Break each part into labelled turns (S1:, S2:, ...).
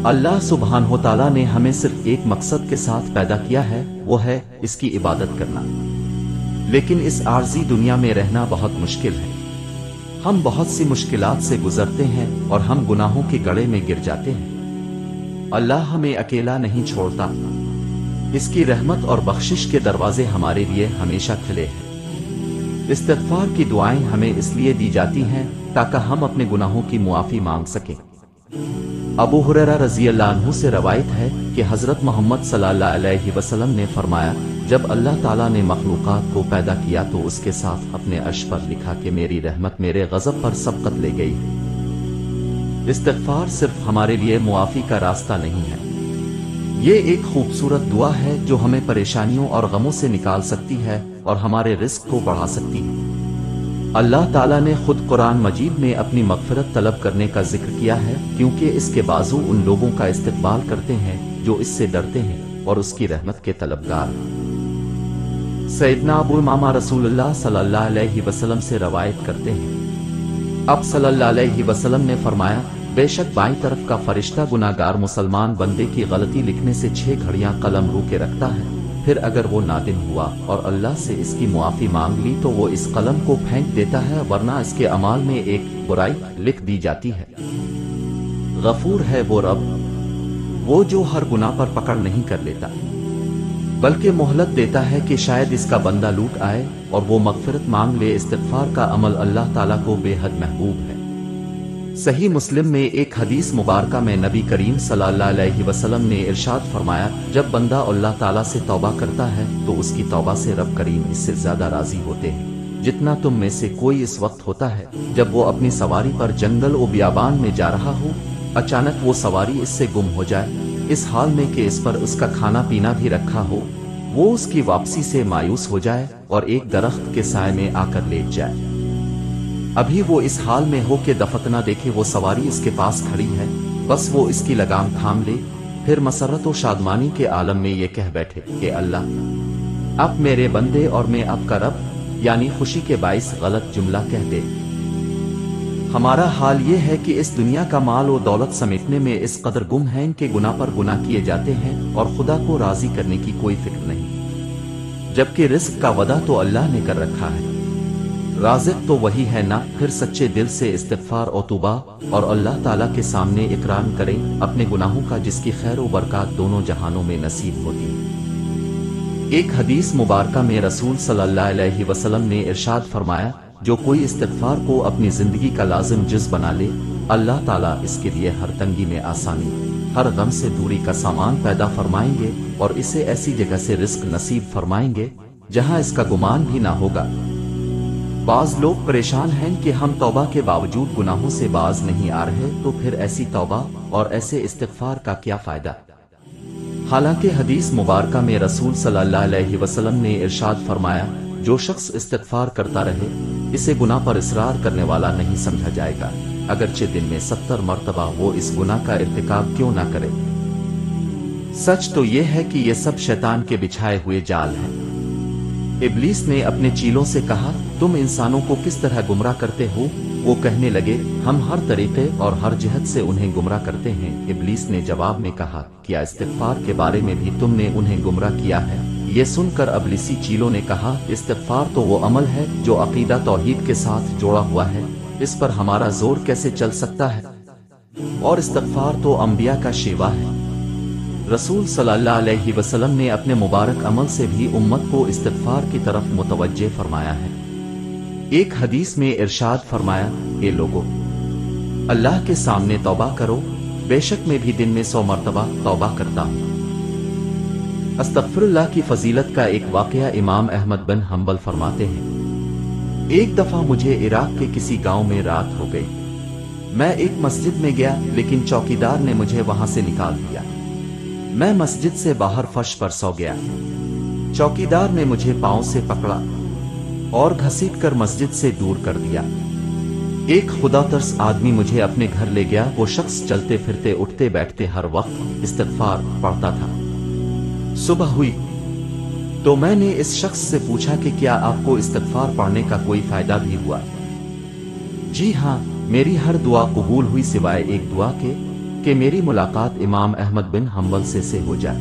S1: اللہ सुब्हानहू तआला ने हमें सिर्फ एक मकसद के साथ पैदा किया है, वो है इसकी इबादत करना। लेकिन इस आर्जी दुनिया में रहना बहुत मुश्किल है। हम बहुत सी मुश्किलात से गुजरते हैं और हम गुनाहों के गड़े में गिर जाते हैं। अल्लाह हमें अकेला नहीं छोड़ता। इसकी रहमत और बख्शिश के दरवाजे हमारे लिए हमेशा खुले हैं। इस्तिग़फ़ार की दुआएं हमें इसलिए दी जाती हैं ताकि हम अपने गुनाहों की मुआफ़ी मांग सकें। अबू हुरैरा रज़ियल्लाहु अन्हु से रवायत है कि हज़रत मोहम्मद सल्लल्लाहु अलैहि वसल्लम ने फरमाया, जब अल्लाह ताला ने मखलूक़ात को पैदा किया तो उसके साथ अपने अर्श पर लिखा कि मेरी रहमत मेरे गज़ब पर सबक़त ले गई है। इस्तिग़फ़ार सिर्फ हमारे लिए मुआफ़ी का रास्ता नहीं है, ये एक खूबसूरत दुआ है जो हमें परेशानियों और गमों से निकाल सकती है और हमारे रिज़्क़ को बढ़ा सकती है। अल्लाह ताला ने खुद कुरान मजीद में अपनी मग़फ़िरत तलब करने का जिक्र किया है, क्योंकि इसके बाजू उन लोगों का इस्तिक़बाल करते हैं जो इससे डरते हैं और उसकी रहमत के तलबगार। सैयदना अबू उमामा रसूलुल्लाह सल्लल्लाहु अलैहि वसल्लम से रवायत करते हैं, अब सल्लल्लाहु अलैहि वसल्लम ने फरमाया, बेशक बाईं तरफ का फरिश्ता गुनाहगार मुसलमान बंदे की गलती लिखने से 6 घड़ियां कलम रोके रखता है। फिर अगर वो नादिम हुआ और अल्लाह से इसकी मुआफ़ी मांग ली तो वो इस कलम को फेंक देता है, वरना इसके अमाल में एक बुराई लिख दी जाती है। गफूर है वो रब, वो जो हर गुनाह पर पकड़ नहीं कर लेता, बल्कि मोहलत देता है कि शायद इसका बंदा लूट आए और वो मग़फ़िरत मांग ले। इस्तिग़फ़ार का अमल अल्लाह ताला को बेहद महबूब है। सही मुस्लिम में एक हदीस मुबारका में नबी करीम सल्लल्लाहु अलैहि वसल्लम ने इरशाद फरमाया, जब बंदा अल्लाह ताला से तौबा करता है तो उसकी तौबा से रब करीम इससे ज्यादा राजी होते हैं जितना तुम में से कोई इस वक्त होता है जब वो अपनी सवारी पर जंगल और बियाबान में जा रहा हो, अचानक वो सवारी इससे गुम हो जाए, इस हाल में कि इस पर उसका खाना पीना भी रखा हो। वो उसकी वापसी से मायूस हो जाए और एक दरख्त के साए में आकर लेट जाए। अभी वो इस हाल में हो के दफत न देखे वो सवारी इसके पास खड़ी है, बस वो इसकी लगाम थाम ले। फिर मसरत और शादमानी के आलम में ये कह बैठे कि अल्लाह अब मेरे बंदे और मैं अब का रब, यानी खुशी के बाइस गलत जुमला कह दे। हमारा हाल ये है कि इस दुनिया का माल और दौलत समेटने में इस कदर गुम हैं कि गुनाह पर गुनाह किए जाते हैं और खुदा को राजी करने की कोई फिक्र नहीं, जबकि रिस्क का वदा तो अल्लाह ने कर रखा है, राज़िक तो वही है ना। फिर सच्चे दिल से इस्तिग़फ़ार और तौबा और अल्लाह ताला के सामने इकरार करें अपने गुनाहों का, जिसकी खैर व बरकत दोनों जहानों में नसीब होती है। एक हदीस मुबारका में रसूल सल्लल्लाहु अलैहि वसल्लम ने इरशाद फरमाया, जो कोई इस्तिग़फ़ार को अपनी जिंदगी का लाज़िम जुज़ बना ले, अल्लाह ताला इसके लिए हर तंगी में आसानी, हर गम से दूरी का सामान पैदा फरमाएंगे और इसे ऐसी जगह से रिस्क नसीब फरमाएंगे जहां इसका गुमान भी ना होगा। बाज लोग परेशान हैं कि हम तौबा के बावजूद गुनाहों से बाज नहीं आ रहे, तो फिर ऐसी तौबा और ऐसे इस्तिग़फ़ार का क्या फायदा। हालांकि हदीस मुबारका में रसूल सल्लल्लाहु अलैहि वसल्लम ने इरशाद फरमाया, जो शख्स इस्तिग़फ़ार करता रहे इसे गुनाह पर इसरार करने वाला नहीं समझा जाएगा, अगरचे दिन में 70 मरतबा वो इस गुनाह का इर्तिकाब क्यों ना करे। सच तो ये है कि ये सब शैतान के बिछाए हुए जाल हैं। इब्लीस ने अपने चीलों से कहा, तुम इंसानों को किस तरह गुमराह करते हो। वो कहने लगे, हम हर तरीके और हर जिहत से उन्हें गुमराह करते हैं। इब्लीस ने जवाब में कहा, क्या इस्तिग़फ़ार के बारे में भी तुमने उन्हें गुमराह किया है। ये सुनकर इब्लीसी चीलों ने कहा, इस्तिग़फ़ार तो वो अमल है जो अक़ीदा तौहीद के साथ जोड़ा हुआ है, इस पर हमारा जोर कैसे चल सकता है, और इस्तिग़फ़ार तो अंबिया का शेवा है। रसूल सल्लल्लाहु अलैहि वसल्लम ने अपने मुबारक अमल से भी उम्मत को इस्तिग़फ़ार की तरफ मुतवज्जे फरमाया है। एक हदीस में इरशाद फरमाया, ए लोगो, अल्लाह के सामने तौबा करो, बेशक मैं भी दिन में 100 मरतबा तौबा करता हूँ। अस्तग़फ़िरुल्लाह की फजीलत का एक वाक़या इमाम अहमद बिन हंबल फरमाते हैं, एक दफा मुझे इराक के किसी गांव में रात हो गई। मैं एक मस्जिद में गया, लेकिन चौकीदार ने मुझे वहां से निकाल दिया। मैं मस्जिद से बाहर फर्श पर सो गया। चौकीदार ने मुझे पांव से पकड़ा और घसीटकर मस्जिद से दूर कर दिया। एक खुदा तरस आदमी मुझे अपने घर ले गया। वो शख्स चलते फिरते उठते बैठते हर वक्त इस्तिग़फ़ार पढ़ता था। सुबह हुई तो मैंने इस शख्स से पूछा कि क्या आपको इस्तिग़फ़ार पढ़ने का कोई फायदा भी हुआ। जी हाँ, मेरी हर दुआ कबूल हुई सिवाय एक दुआ के। کہ میری ملاقات امام احمد بن حنبل سے ہو جائے۔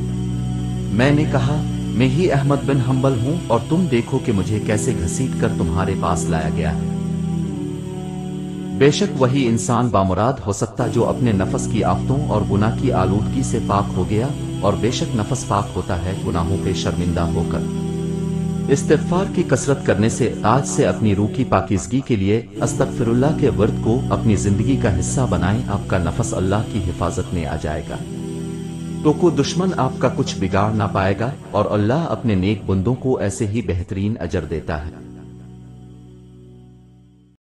S1: میں نے کہا میں ہی احمد بن حنبل ہوں، اور تم دیکھو کہ مجھے کیسے گھسیٹ کر تمہارے پاس لایا گیا ہے۔ بے شک وہی انسان بامراد ہو سکتا جو اپنے نفس کی آفتوں اور گناہ کی آلودگی سے پاک ہو گیا، اور بے شک نفس پاک ہوتا ہے گناہوں پہ شرمندہ ہو کر۔ استغفار کی کثرت کرنے سے آج سے اپنی روح کی پاکیزگی کے لیے استغفر اللہ کے ورد کو اپنی زندگی کا حصہ بنائیں، آپ کا نفس اللہ کی حفاظت میں آ جائے گا، تو کوئی دشمن آپ کا کچھ بگاڑ نہ پائے گا، اور اللہ اپنے نیک بندوں کو ایسے ہی بہترین اجر دیتا ہے۔